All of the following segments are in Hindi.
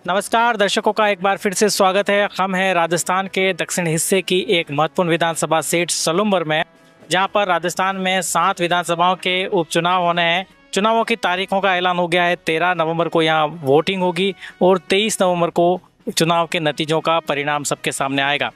नमस्कार दर्शकों का एक बार फिर से स्वागत है। हम हैं राजस्थान के दक्षिण हिस्से की एक महत्वपूर्ण विधानसभा सीट सलूम्बर में, जहां पर राजस्थान में 7 विधानसभाओं के उपचुनाव होने हैं। चुनावों की तारीखों का ऐलान हो गया है। 13 नवंबर को यहां वोटिंग होगी और 23 नवंबर को चुनाव के नतीजों का परिणाम सबके सामने आएगा।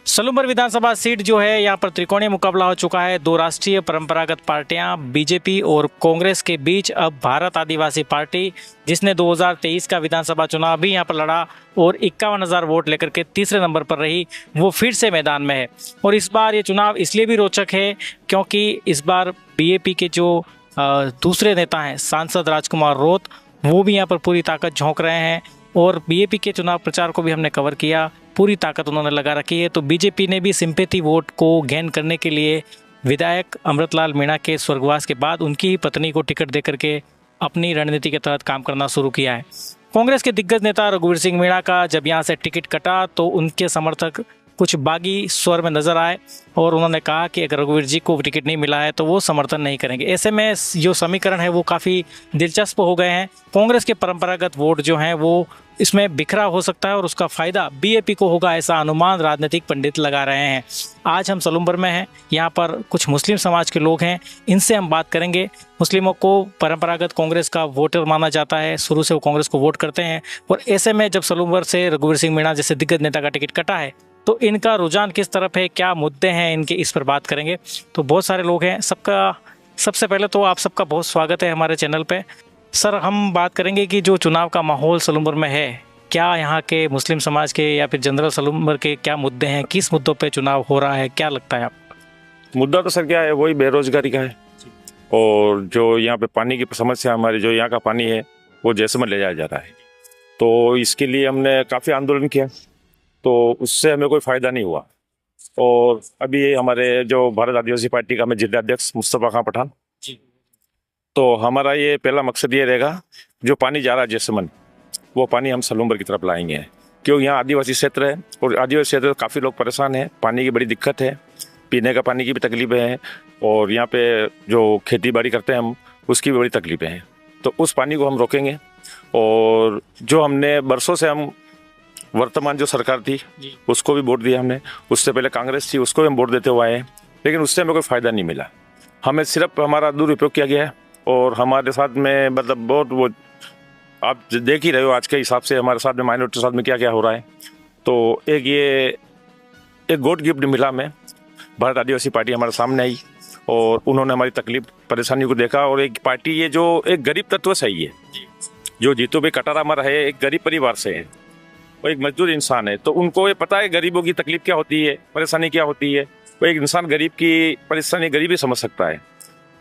सलूम्बर विधानसभा सीट जो है, यहाँ पर त्रिकोणीय मुकाबला हो चुका है। 2 राष्ट्रीय परंपरागत पार्टियां बीजेपी और कांग्रेस के बीच अब भारत आदिवासी पार्टी, जिसने 2023 का विधानसभा चुनाव भी यहाँ पर लड़ा और 51,000 वोट लेकर के तीसरे नंबर पर रही, वो फिर से मैदान में है। और इस बार ये चुनाव इसलिए भी रोचक है क्योंकि इस बार बीएपी के जो दूसरे नेता हैं, सांसद राजकुमार रोत, वो भी यहाँ पर पूरी ताकत झोंक रहे हैं। और बीएपी के चुनाव प्रचार को भी हमने कवर किया, पूरी ताकत उन्होंने लगा रखी है। तो बीजेपी ने भी सिंपैथी वोट को गेन करने के लिए विधायक अमृतलाल मीणा के स्वर्गवास के बाद उनकी ही पत्नी को टिकट देकर के अपनी रणनीति के तहत काम करना शुरू किया है। कांग्रेस के दिग्गज नेता रघुवीर सिंह मीणा का जब यहाँ से टिकट कटा तो उनके समर्थक कुछ बागी स्वर में नजर आए और उन्होंने कहा कि अगर रघुवीर जी को टिकट नहीं मिला है तो वो समर्थन नहीं करेंगे। ऐसे में जो समीकरण है वो काफ़ी दिलचस्प हो गए हैं। कांग्रेस के परंपरागत वोट जो हैं वो इसमें बिखरा हो सकता है और उसका फायदा बीएपी को होगा, ऐसा अनुमान राजनीतिक पंडित लगा रहे हैं। आज हम सलूम्बर में हैं, यहाँ पर कुछ मुस्लिम समाज के लोग हैं, इनसे हम बात करेंगे। मुस्लिमों को परंपरागत कांग्रेस का वोटर माना जाता है, शुरू से वो कांग्रेस को वोट करते हैं। और ऐसे में जब सलूम्बर से रघुवीर सिंह मीणा जैसे दिग्गज नेता का टिकट कटा है तो इनका रुझान किस तरफ है, क्या मुद्दे हैं इनके, इस पर बात करेंगे। तो बहुत सारे लोग हैं, सबसे पहले तो आप सबका बहुत स्वागत है हमारे चैनल पे। सर, हम बात करेंगे कि जो चुनाव का माहौल सलूम्बर में है, क्या यहाँ के मुस्लिम समाज के या फिर जनरल सलूम्बर के क्या मुद्दे हैं, किस मुद्दों पे चुनाव हो रहा है, क्या लगता है आपको? मुद्दा तो सर क्या है, वही बेरोजगारी का है। और जो यहाँ पे पानी की समस्या, हमारी जो यहाँ का पानी है वो जैसलमेर ले जाया जा रहा है, तो इसके लिए हमने काफ़ी आंदोलन किया, तो उससे हमें कोई फ़ायदा नहीं हुआ। और अभी हमारे जो भारत आदिवासी पार्टी का मैं जिलाध्यक्ष मुस्तफा खां पठान, तो हमारा ये पहला मकसद ये रहेगा, जो पानी जा रहा है जैसलमेर, वो पानी हम सलूम्बर की तरफ लाएंगे। क्योंकि यहाँ आदिवासी क्षेत्र है और आदिवासी क्षेत्र में काफ़ी लोग परेशान हैं, पानी की बड़ी दिक्कत है, पीने का पानी की भी तकलीफें हैं, और यहाँ पे जो खेती बाड़ी करते हैं हम, उसकी भी बड़ी तकलीफें हैं। तो उस पानी को हम रोकेंगे। और जो हमने बरसों से हम वर्तमान जो सरकार थी उसको भी वोट दिया हमने, उससे पहले कांग्रेस थी उसको भी हम वोट देते हुए आए हैं, लेकिन उससे हमें कोई फ़ायदा नहीं मिला। हमें सिर्फ हमारा दुरुपयोग किया गया है। और हमारे साथ में मतलब बहुत वो आप देख ही रहे हो आज के हिसाब से हमारे साथ में माइनॉरिटी के साथ में क्या क्या हो रहा है। तो एक गॉड गिफ्ट मिला हमें, भारत आदिवासी पार्टी हमारे सामने आई और उन्होंने हमारी तकलीफ परेशानी को देखा। और एक पार्टी ये जो एक गरीब तत्व से आई है, जो जीतू भाई कटारा हमारा है, एक गरीब परिवार से है, वो एक मजदूर इंसान है, तो उनको ये पता है गरीबों की तकलीफ क्या होती है, परेशानी क्या होती है। वो एक इंसान गरीब की परेशानी गरीबी समझ सकता है,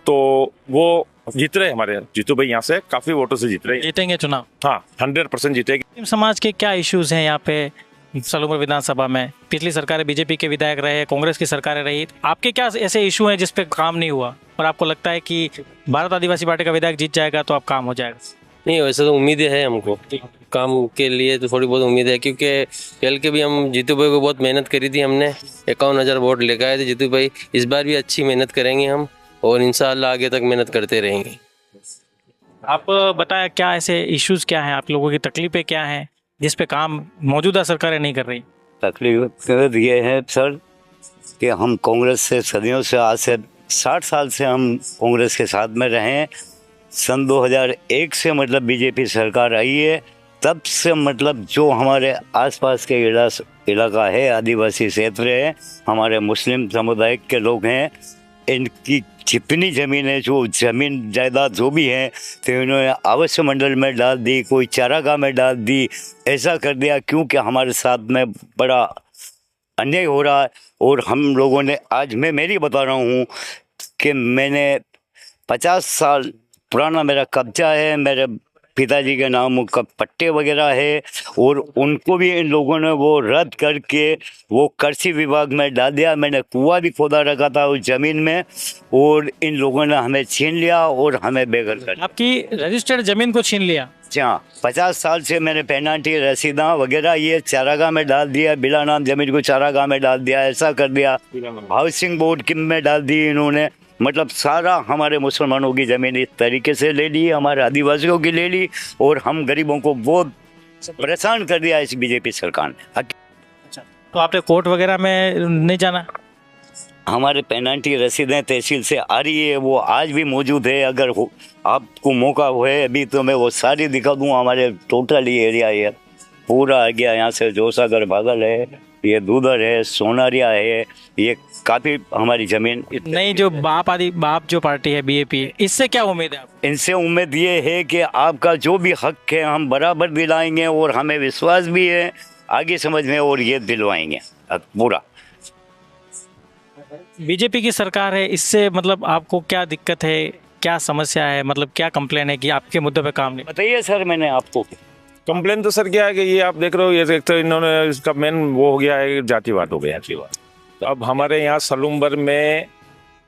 तो वो जीत रहे हमारे जीतू भाई यहाँ से काफी वोटों से जीत रहे, जीतेंगे चुनाव। हाँ, 100% जीतेगी। मुस्लिम समाज के क्या इश्यूज हैं यहाँ पे सलूम्बर विधानसभा में? पिछली सरकारें बीजेपी के विधायक रहे, कांग्रेस की सरकारें रही, आपके क्या ऐसे इशू हैं जिस पे काम नहीं हुआ और आपको लगता है कि भारत आदिवासी पार्टी का विधायक जीत जाएगा तो आप काम हो जाएगा? नहीं, वैसे तो उम्मीदें है हमको, काम के लिए तो थोड़ी बहुत उम्मीद है, क्योंकि पहले के भी हम जीतू भाई को बहुत मेहनत करी थी, हमने 51,000 वोट लेकर आए थे जीतू भाई। इस बार भी अच्छी मेहनत करेंगे हम और इंशाअल्लाह आगे तक मेहनत करते रहेंगे। आप बताया क्या ऐसे इश्यूज क्या हैं, आप लोगों की तकलीफें क्या हैं जिस पे काम मौजूदा सरकारें नहीं कर रही? तकलीफ ये है सर कि हम कांग्रेस से सदियों से, आज से 60 साल से हम कांग्रेस के साथ में रहे हैं। सन 2001 से मतलब बीजेपी सरकार आई है, तब से मतलब जो हमारे आसपास के इलाका है, आदिवासी क्षेत्र है, हमारे मुस्लिम समुदाय के लोग हैं, इनकी जितनी ज़मीन है, जो ज़मीन जायदाद जो भी है, तो इन्होंने आवास मंडल में डाल दी, कोई चारागाह में डाल दी, ऐसा कर दिया क्योंकि हमारे साथ में बड़ा अन्याय हो रहा है। और हम लोगों ने, आज मैं मेरी बता रहा हूँ कि मैंने 50 साल पुराना मेरा कब्जा है, मेरे पिताजी के नाम का पट्टे वगैरह है, और उनको भी इन लोगों ने वो रद्द करके वो कृषि विभाग में डाल दिया। मैंने कुआं भी खोदा रखा था उस ज़मीन में, और इन लोगों ने हमें छीन लिया और हमें बेघर कर दिया। आपकी रजिस्टर्ड जमीन को छीन लिया? हाँ, 50 साल से मैंने पेनाल्टी रसीदा वगैरह ये चारागाह में डाल दिया, बिला नाम ज़मीन को चारागाह में डाल दिया, ऐसा कर दिया, हाउसिंग बोर्ड किम में डाल दी इन्होंने। मतलब सारा हमारे मुसलमानों की ज़मीन इस तरीके से ले ली, हमारे आदिवासियों की ले ली, और हम गरीबों को वो परेशान कर दिया इस बीजेपी सरकार ने। अच्छा, तो आपने कोर्ट वगैरह में नहीं जाना? हमारे पेनल्टी रसीदें तहसील से आ रही है, वो आज भी मौजूद है। अगर आपको मौका हुए अभी तो मैं वो सारी दिखा दूँ। हमारे टोटल ये एरिया है पूरा आ गया, यहाँ से जोसागर बागल है, ये दूधर है, सोनारिया है, ये काफ़ी हमारी ज़मीन। नहीं, जो बाप जो पार्टी है बीएपी, इससे क्या उम्मीद है आपको? इनसे उम्मीद ये है कि आपका जो भी हक है हम बराबर दिलाएंगे, और हमें विश्वास भी है आगे समझ में, और ये दिलवाएंगे पूरा। बीजेपी की सरकार है, इससे मतलब आपको क्या दिक्कत है, क्या समस्या है, मतलब क्या कंप्लेन है कि आपके मुद्दों पे काम नहीं? बताइए सर, मैंने आपको कंप्लेन तो सर क्या है कि ये आप देख रहे हो, ये एक तो इन्होंने इसका मेन वो हो गया है, जातिवाद हो गया जातिवाद। तो अब हमारे यहाँ सलूम्बर में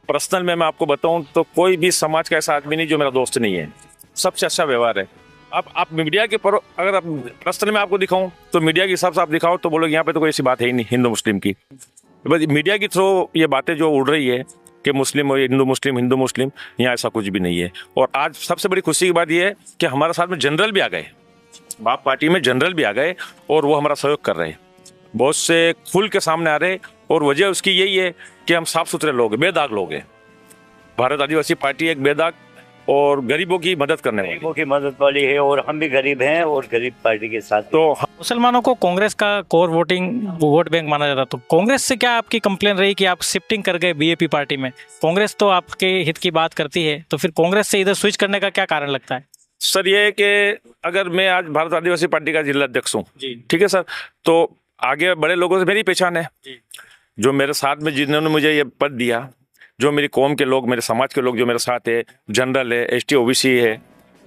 पर्सनल में मैं आपको बताऊं तो कोई भी समाज का ऐसा आदमी नहीं जो मेरा दोस्त नहीं है, सबसे अच्छा व्यवहार है। आप मीडिया के पर अगर आप पर्सनल में आपको दिखाऊं तो मीडिया के हिसाब से आप दिखाओ तो बोलोगे यहाँ पे तो कोई ऐसी बात है ही नहीं हिंदू मुस्लिम की। बस मीडिया की थ्रू ये बातें जो उड़ रही है कि मुस्लिम हिंदू मुस्लिम, यहाँ ऐसा कुछ भी नहीं है। और आज सबसे बड़ी खुशी की बात यह है कि हमारे साथ में जनरल भी आ गए, बाप पार्टी में जनरल भी आ गए, और वो हमारा सहयोग कर रहे हैं, बहुत से खुल के सामने आ रहे। और वजह उसकी यही है कि हम साफ सुथरे लोग हैं, बेदाग लोग हैं। भारत आदिवासी पार्टी एक बेदाग और गरीबों की मदद करने वाली, गरीबों की मदद वाली है, और हम भी गरीब हैं और गरीब पार्टी के साथ। तो मुसलमानों को कांग्रेस का कोर वोट बैंक माना जाता, तो कांग्रेस से क्या आपकी कंप्लेन रही कि आप शिफ्टिंग कर गए बीएपी पार्टी में? कांग्रेस तो आपके हित की बात करती है, तो फिर कांग्रेस से इधर स्विच करने का क्या कारण लगता है? सर ये है कि अगर मैं आज भारत आदिवासी पार्टी का जिला अध्यक्ष हूँ, ठीक है सर, तो आगे बड़े लोगों से मेरी पहचान है, जो मेरे साथ में जिन्होंने मुझे ये पद दिया, जो मेरी कौम के लोग, मेरे समाज के लोग जो मेरे साथ है, जनरल है, एसटी ओबीसी है,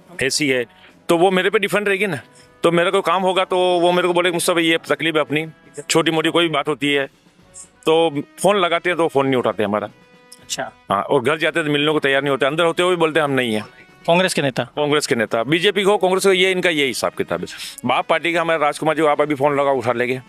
एसी है, तो वो मेरे पे डिफेंड रहेगी ना। तो मेरा कोई काम होगा तो वो मेरे को बोले मुझसे भाई ये तकलीफ है अपनी, छोटी मोटी कोई बात होती है तो फ़ोन लगाते हैं तो फ़ोन नहीं उठाते हमारा। अच्छा, हाँ, और घर जाते तो मिलने को तैयार नहीं होते, अंदर होते हुए बोलते हम नहीं है। कांग्रेस के नेता बीजेपी को कांग्रेस को ये इनका ये हिसाब किताब है। बाप पार्टी का हमारे राजकुमार जी, आप अभी फ़ोन लगा उठा लेंगे,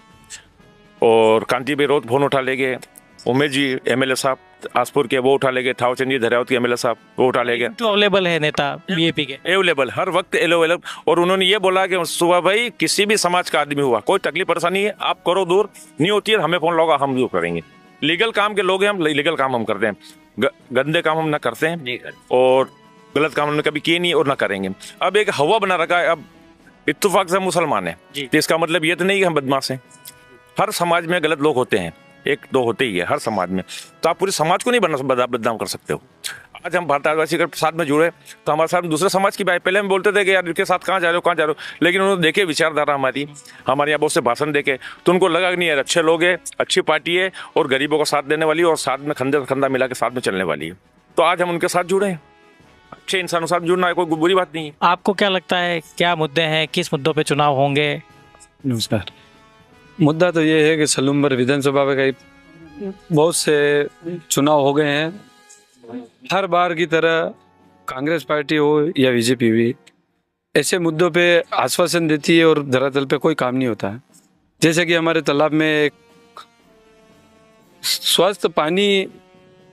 और कांति भाई रोज फ़ोन उठा लेंगे, उमेश जी एमएलए साहब आसपुर के वो उठा लेंगे, थावचंद जी धरावत के एमएलए साहब वो उठा लेंगे। तो अवेलेबल है नेता बीएपी के, अवेलेबल हर वक्त अवेलेबल। और उन्होंने ये बोला कि सुबह भाई किसी भी समाज का आदमी हुआ, कोई तकलीफ परेशानी है आप करो, दूर नहीं होती है हमें फ़ोन लगा, हम दूर करेंगे। लीगल काम के लोग हैं हम, लीगल काम हम करते हैं, गंदे काम हम ना करते हैं, और गलत काम हमने कभी किए नहीं और ना करेंगे। अब एक हवा बना रखा है, अब इत्तेफाक से मुसलमान है तो इसका मतलब ये तो नहीं कि हम बदमाश हैं। हर समाज में गलत लोग होते हैं, एक दो होते ही है हर समाज में, तो आप पूरे समाज को नहीं बदनाम कर सकते हो। आज हम भारत आदिवासी के साथ में जुड़े तो हमारे साथ दूसरे समाज की बात, पहले हम बोलते थे कि यार इनके साथ कहाँ जा रहे हो, लेकिन उन्होंने देखे विचारधारा हमारे यहाँ बहुत से भाषण देखे तो उनको लगा कि नहीं यार अच्छे लोग हैं, अच्छी पार्टी है, और गरीबों का साथ देने वाली और साथ में कंधे कंधा मिला के साथ में चलने वाली है। तो आज हम उनके साथ जुड़े हैं। अच्छे इंसानों के साथ जुड़ना है कोई बुरी बात नहीं है। आपको क्या लगता है क्या मुद्दे हैं, किस मुद्दों पे चुनाव होंगे? नमस्कार। मुद्दा तो ये है कि सलूम्बर विधानसभा में कई बहुत से चुनाव हो गए हैं, हर बार की तरह कांग्रेस पार्टी हो या बीजेपी भी ऐसे मुद्दों पे आश्वासन देती है और धरातल पे कोई काम नहीं होता है। जैसे कि हमारे तालाब में एक स्वस्थ पानी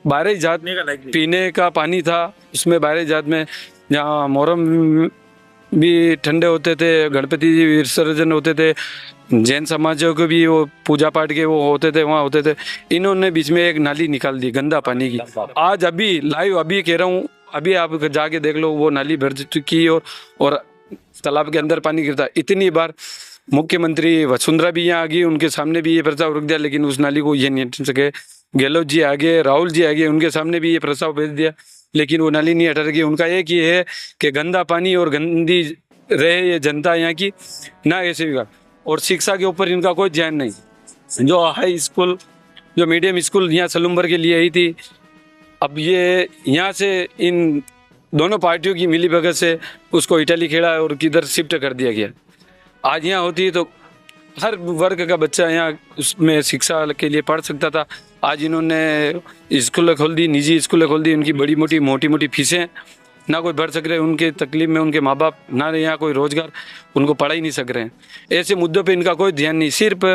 12 जात पीने का पानी था, उसमें 12 जात में जहाँ मोहर्रम भी ठंडे होते थे, गणपति जी विसर्जन होते थे, जैन समाजों के भी वो पूजा पाठ के वो होते थे, वहाँ होते थे, इन्होंने बीच में एक नाली निकाल दी गंदा पानी की। आज अभी लाइव अभी कह रहा हूँ, अभी आप जाके देख लो वो नाली भर चुकी और तालाब के अंदर पानी गिरता। इतनी बार मुख्यमंत्री वसुंधरा भी यहाँ आ गई, उनके सामने भी ये प्रस्ताव रख दिया, लेकिन उस नाली को ये नहीं हटा सके। गहलोत जी आगे, राहुल जी आगे, उनके सामने भी ये प्रस्ताव भेज दिया, लेकिन वो नाली नहीं हटा रही। उनका एक ये है कि गंदा पानी और गंदी रहे ये जनता यहाँ की, ना ऐसे भी। और शिक्षा के ऊपर इनका कोई ध्यान नहीं। जो हाई स्कूल, जो मीडियम स्कूल यहाँ सलूम्बर के लिए आई थी, अब ये यहाँ से इन दोनों पार्टियों की मिलीभगत से उसको इटाली खेड़ा और किधर शिफ्ट कर दिया गया। आज यहाँ होती तो हर वर्ग का बच्चा यहाँ उसमें शिक्षा के लिए पढ़ सकता था। आज इन्होंने स्कूलें खोल दी, निजी स्कूलें खोल दी, उनकी बड़ी मोटी फीसें, ना कोई भर सक रहे, उनके तकलीफ में उनके माँ बाप, ना यहाँ कोई रोजगार, उनको पढ़ा ही नहीं सक रहे हैं। ऐसे मुद्दों पे इनका कोई ध्यान नहीं, सिर्फ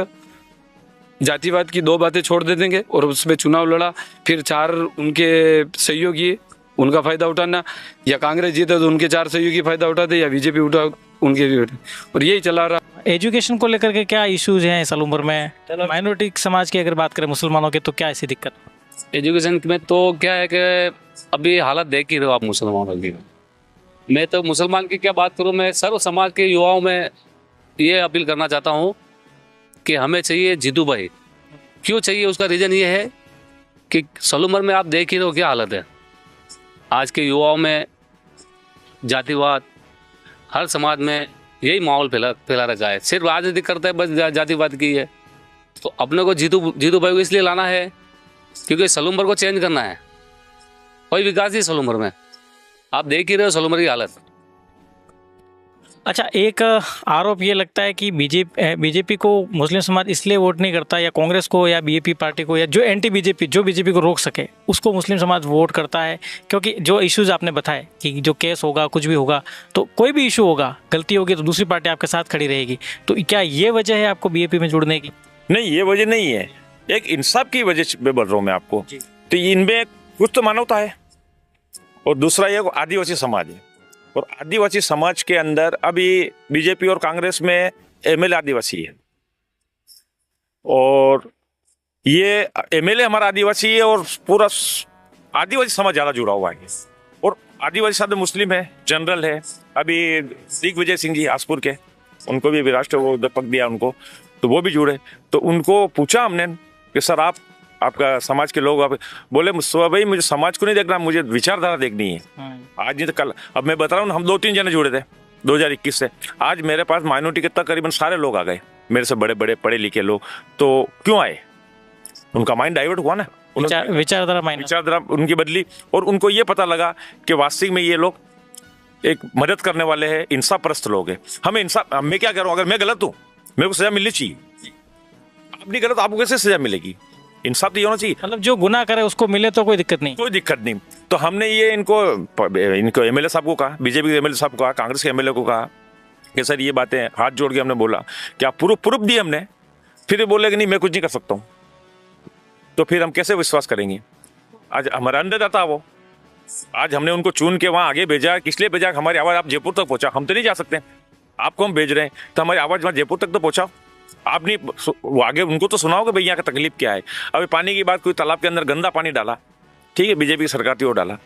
जातिवाद की 2 बातें छोड़ दे देंगे और उस पर चुनाव लड़ा, फिर 4 उनके सहयोगी उनका फ़ायदा उठाना, या कांग्रेस जीते तो उनके 4 सहयोगी फ़ायदा उठाते, या बीजेपी उठा उनके भी उठा, और यही चला रहा। एजुकेशन को लेकर के क्या इश्यूज हैं सलूमर में? माइनॉरिटी समाज की अगर बात करें मुसलमानों की, तो क्या ऐसी दिक्कत? एजुकेशन में तो क्या है कि अभी हालत देख ही रहे हो आप मुसलमानों की। मैं तो मुसलमान की क्या बात करूं, मैं सर्व समाज के युवाओं में ये अपील करना चाहता हूं कि हमें चाहिए जीतू भाई। क्यों चाहिए, उसका रीज़न ये है कि सलूमर में आप देख ही रहे हो क्या हालत है। आज के युवाओं में जातिवाद, हर समाज में यही माहौल फैला रखा है। सिर्फ राजनीति करते हैं बस जातिवाद की है। तो अपने को जीतू भाई को इसलिए लाना है क्योंकि सलूमर को चेंज करना है। कोई विकास नहीं सलूमर में, आप देख ही रहे हो सलूमर की हालत। अच्छा, एक आरोप ये लगता है कि बीजेपी को मुस्लिम समाज इसलिए वोट नहीं करता, या कांग्रेस को या बीजेपी पार्टी को, या जो एंटी बीजेपी जो बीजेपी को रोक सके उसको मुस्लिम समाज वोट करता है, क्योंकि जो इश्यूज आपने बताए कि जो केस होगा, कुछ भी होगा, तो कोई भी इशू होगा, गलती होगी तो दूसरी पार्टी आपके साथ खड़ी रहेगी। तो क्या ये वजह है आपको बीजेपी में जुड़ने की? नहीं, ये वजह नहीं है, एक इंसाफ की वजह से बोल रहा हूँ मैं आपको। तो इनमें कुछ तो मानवता है, और दूसरा ये आदिवासी समाज है, और आदिवासी समाज के अंदर अभी बीजेपी और कांग्रेस में एमएलए आदिवासी है, और ये एमएलए हमारा आदिवासी है, और पूरा आदिवासी समाज ज्यादा जुड़ा हुआ है। और आदिवासी साथ में मुस्लिम है, जनरल है, अभी दिग्विजय सिंह जी आसपुर के, उनको भी राष्ट्र वो दत्तक दिया उनको, तो वो भी जुड़े। तो उनको पूछा हमने कि सर आपका समाज के लोग, आप बोले मुस्तफा भाई मुझे समाज को नहीं देखना, मुझे विचारधारा देखनी है। आज नहीं तो कल। अब मैं बता रहा हूँ, हम 2-3 जने जुड़े थे 2021 से। आज मेरे पास माइनॉरिटी के तकरीबन सारे लोग आ गए, मेरे से बड़े बड़े पढ़े लिखे लोग। तो क्यों आए? उनका माइंड डाइवर्ट हुआ ना, विचारधारा उनकी बदली, और उनको ये पता लगा कि वास्तविक में ये लोग एक मदद करने वाले हैं, इंसाफ परस्त लोग हैं। हमें इंसाफ, मैं क्या कह रहा हूँ, अगर मैं गलत हूँ मेरे को सजा मिलनी चाहिए, आप नहीं गलत, आपको कैसे सजा मिलेगी? इंसाफ तो होना चाहिए। मतलब जो गुनाह करे उसको मिले तो कोई दिक्कत नहीं, कोई दिक्कत नहीं। तो हमने ये इनको एमएलए साहब को कहा, बीजेपी के एमएलए साहब को कहा, कांग्रेस के एमएलए को कहा कि सर ये बातें, हाथ जोड़ के हमने बोला कि आप प्रूफ दिए हमने, फिर बोले कि नहीं मैं कुछ नहीं कर सकता हूँ, तो फिर हम कैसे विश्वास करेंगे? आज हमारा अंडरदाता वो, आज हमने उनको चुन के वहाँ आगे भेजा, किस लिए भेजा? हमारी आवाज़ आप जयपुर तक पहुँचा, हम तो नहीं जा सकते, आपको हम भेज रहे हैं, तो हमारी आवाज़ वहाँ जयपुर तक तो पहुँचाओ। आप नहीं, वो आगे उनको तो सुनाओ कि भाई यहाँ का तकलीफ क्या है। अभी पानी की बात, कोई तालाब के अंदर गंदा पानी डाला, ठीक है, बीजेपी की सरकार थी वो डाला,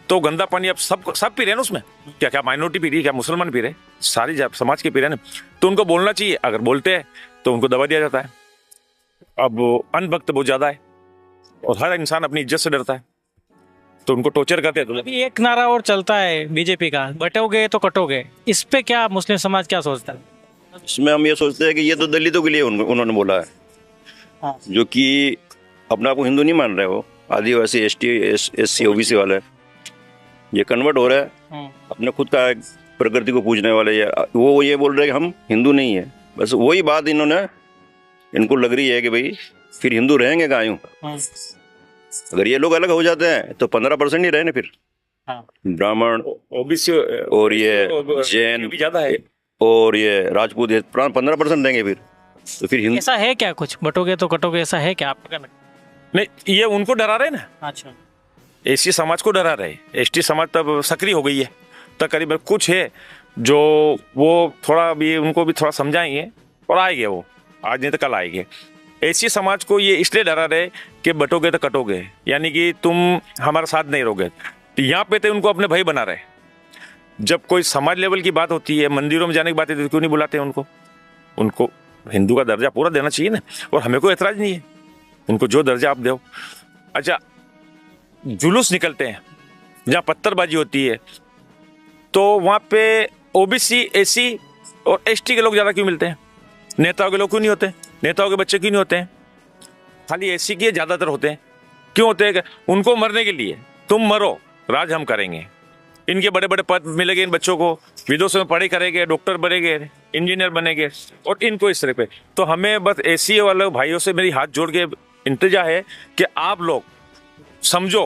तो गंदा पानी अब सब पी रहे हैं ना उसमें। क्या माइनॉरिटी पी रही है, क्या मुसलमान पी रहे, सारी समाज के पी रहे हैं ना। तो उनको बोलना चाहिए, अगर बोलते हैं तो उनको दबा दिया जाता है। अब अनभक्त बहुत ज्यादा है, और हर इंसान अपनी इज्जत से डरता है, तो उनको टॉर्चर करते हैं। अभी एक नारा और चलता है बीजेपी का, बटोगे तो कटोगे, इस पे क्या मुस्लिम समाज क्या सोचता है? इसमें हम ये सोचते हैं कि ये तो दलितों के लिए उन्होंने बोला है। हाँ। जो कि अपने आप को हिंदू नहीं मान रहे, हो आदिवासी ST/SC OBC वाले, ये कन्वर्ट हो रहा है अपने खुद का प्रकृति को पूजने वाले। वो ये बोल रहे हैं कि हम हिंदू नहीं है। बस वही बात इनको लग रही है कि भाई फिर हिंदू रहेंगे कहाँ यूं? अगर ये लोग अलग हो जाते हैं तो 15% ही रहे ना फिर। ब्राह्मण, OBC और ये जैन भी ज्यादा है, और ये राजपूत 15% देंगे फिर, तो फिर हिंदू। ऐसा है क्या, कुछ बटोगे तो कटोगे, ऐसा है क्या आपका? नहीं, ये उनको डरा रहे ना। अच्छा, SC समाज को डरा रहे, ST समाज तब सक्रिय हो गई है तकरीबन। कुछ है जो वो थोड़ा भी, उनको भी थोड़ा समझाएंगे और आएंगे, वो आज नहीं तो कल आएंगे। SC समाज को ये इसलिए डरा रहे कि बटोगे तो कटोगे, यानी कि तुम हमारा साथ नहीं रहोगे। तो यहाँ पे तो उनको अपने भाई बना रहे। जब कोई समाज लेवल की बात होती है, मंदिरों में जाने की बात है, तो क्यों नहीं बुलाते उनको हिंदू का दर्जा पूरा देना चाहिए ना। और हमें कोई एतराज नहीं है, उनको जो दर्जा आप दो। अच्छा, जुलूस निकलते हैं जहाँ पत्थरबाजी होती है, तो वहाँ पे OBC, SC और ST के लोग ज़्यादा क्यों मिलते हैं? नेताओं के लोग क्यों नहीं होते? नेताओं के बच्चे क्यों नहीं होते हैं? खाली SC के ज़्यादातर होते हैं। क्यों होते हैं? उनको मरने के लिए, तुम मरो, राज हम करेंगे। इनके बड़े बड़े पद मिलेंगे इन बच्चों को, विदेशों में पढ़ाई करेंगे, डॉक्टर बनेंगे, इंजीनियर बनेंगे, और इनको इस तरह पे। तो हमें बस SC वाले भाइयों से मेरी हाथ जोड़ के इंतजा है कि आप लोग समझो,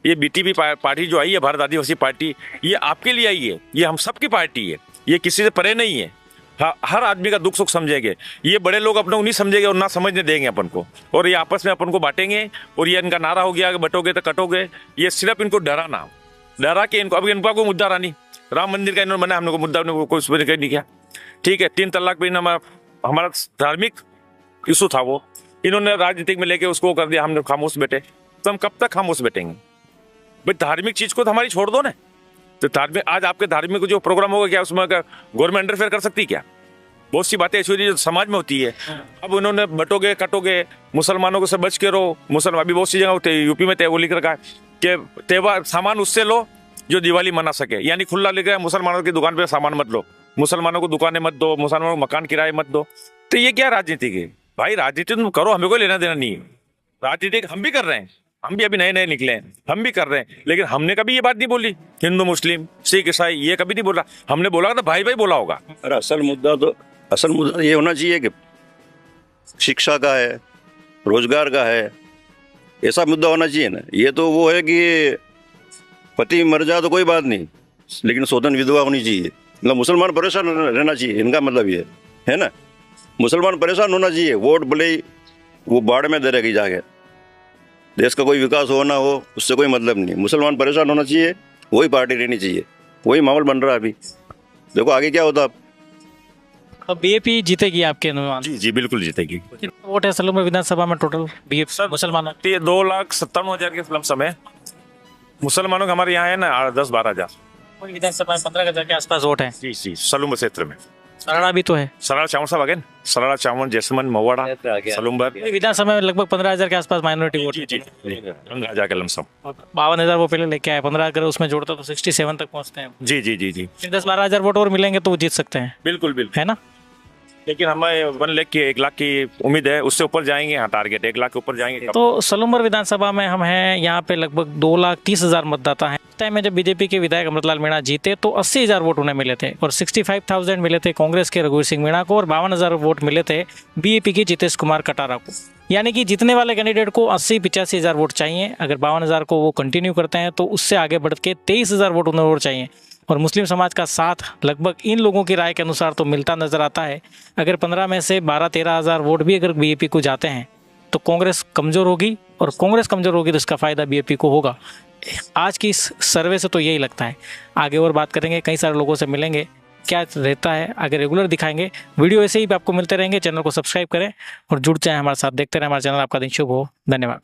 ये BTP पार्टी जो आई है, भारत आदिवासी पार्टी, ये आपके लिए आई है, ये हम सबकी पार्टी है, ये किसी से परे नहीं है। हर आदमी का दुख सुख समझेंगे। ये बड़े लोग अपना उन्हीं समझेंगे और ना समझने देंगे अपन को, और ये आपस में अपन को बांटेंगे। और ये इनका नारा हो गया कि बटोगे तो कटोगे, ये सिर्फ इनको डरा के इनको, अब इनका कोई मुद्दा रहा नहीं। राम मंदिर का इन्होंने बना, हमने को मुद्दा कोई नहीं किया, ठीक है। 3 तलाक पे इन्होंने हमारा धार्मिक इशू था वो, इन्होंने राजनीतिक में लेके उसको कर दिया, हमने खामोश बैठे। तो हम कब तक खामोश बैठेंगे भाई? धार्मिक चीज को तो हमारी छोड़ दो ना। तो धार्मिक, आज आपके धार्मिक जो प्रोग्राम होगा क्या उसमें गवर्नमेंट इंटरफेयर कर सकती क्या? बहुत सी बातें ऐसी होती है जो समाज में होती है। अब उन्होंने बटोगे कटोगे, मुसलमानों को से बच के रहो। मुसलमान अभी बहुत सी जगह होते हैं, यूपी में वो लिख रखा है कि त्योहार सामान उससे लो जो दिवाली मना सके, यानी खुला लिखा है मुसलमानों की दुकान पे सामान मत लो, मुसलमानों को दुकानें मत दो, मुसलमानों को मकान किराए मत दो। तो ये क्या राजनीति है भाई? राजनीति तुम करो, हमें कोई लेना देना नहीं है। राजनीति हम भी कर रहे हैं, हम भी अभी नए नए निकले हैं, हम भी कर रहे हैं, लेकिन हमने कभी ये बात नहीं बोली हिंदू मुस्लिम सिख ईसाई, ये कभी नहीं बोला। हमने बोला था भाई भाई बोला होगा। अरे असल मुद्दा ये होना चाहिए कि शिक्षा का है, रोजगार का है, ऐसा मुद्दा होना चाहिए ना। ये तो वो है कि पति मर जाए तो कोई बात नहीं, लेकिन स्वतंत्र विधवा होनी चाहिए। मतलब मुसलमान परेशान रहना चाहिए, इनका मतलब ये है ना। मुसलमान परेशान होना चाहिए, वोट भले ही वो बाढ़ में दे रहेगी जाके, देश का कोई विकास हो ना हो उससे कोई मतलब नहीं। मुसलमान परेशान होना चाहिए, वही पार्टी रहनी चाहिए, वही माहौल बन रहा है अभी। देखो आगे क्या होता। अब बीएपी जीतेगी आपके अनुमान? जी जी बिल्कुल जीतेगी। वोट है सलूमर विधानसभा में टोटल बीएपी सर मुसलमानों? 2,97,000 के लमसम है। मुसलमानों का हमारे यहाँ है ना 10-12 हजार। विधानसभा में 15,000 के आसपास वोट है। जी जी सलूम्बर क्षेत्र में। सराड़ा भी तो है। सराड़ा चावल साहब आगे, सराड़ा चावल जैसलमेर मवाड़ा सलूम्बर। विधानसभा में लगभग 15,000 के आसपास माइनॉरिटी वोट। जी जी रंगा के लमसम 52,000 वो पहले लेके आए, 15 अगर उसमें जोड़ता तो 67 तक पहुंचते हैं। जी जी जी जी 10-12,000 वोट और मिलेंगे तो वो जीत सकते हैं। बिल्कुल बिल्कुल है ना। लेकिन हमें 1 लाख की 1 लाख की उम्मीद है, उससे ऊपर जाएंगे। हाँ टारगेट 1 लाख के ऊपर जाएंगे। तो सलूम्बर विधानसभा में हम हैं, यहाँ पे लगभग 2,30,000 मतदाता हैं। टाइम में जब बीजेपी के विधायक अमृतलाल मीणा जीते तो 80,000 वोट उन्हें मिले थे और 65,000 मिले थे कांग्रेस के रघुवीर सिंह मीणा को और 52,000 वोट मिले थे बीएपी के जितेश कुमार कटारा को। यानी कि जीतने वाले कैंडिडेट को 80-85,000 वोट चाहिए। अगर 52,000 को वो कंटिन्यू करते हैं तो उससे आगे बढ़ के 23,000 वोट उन्हें और चाहिए। और मुस्लिम समाज का साथ लगभग इन लोगों की राय के अनुसार तो मिलता नजर आता है। अगर 15 में से 12-13,000 वोट भी अगर बीएपी को जाते हैं तो कांग्रेस कमज़ोर होगी और कांग्रेस कमज़ोर होगी तो इसका फ़ायदा बीएपी को होगा। आज की इस सर्वे से तो यही लगता है। आगे और बात करेंगे, कई सारे लोगों से मिलेंगे, क्या रहता है आगे रेगुलर दिखाएंगे। वीडियो ऐसे ही आपको मिलते रहेंगे। चैनल को सब्सक्राइब करें और जुड़ जाएं हमारे साथ, देखते रहें हमारा चैनल। आपका दिन शुभ हो। धन्यवाद।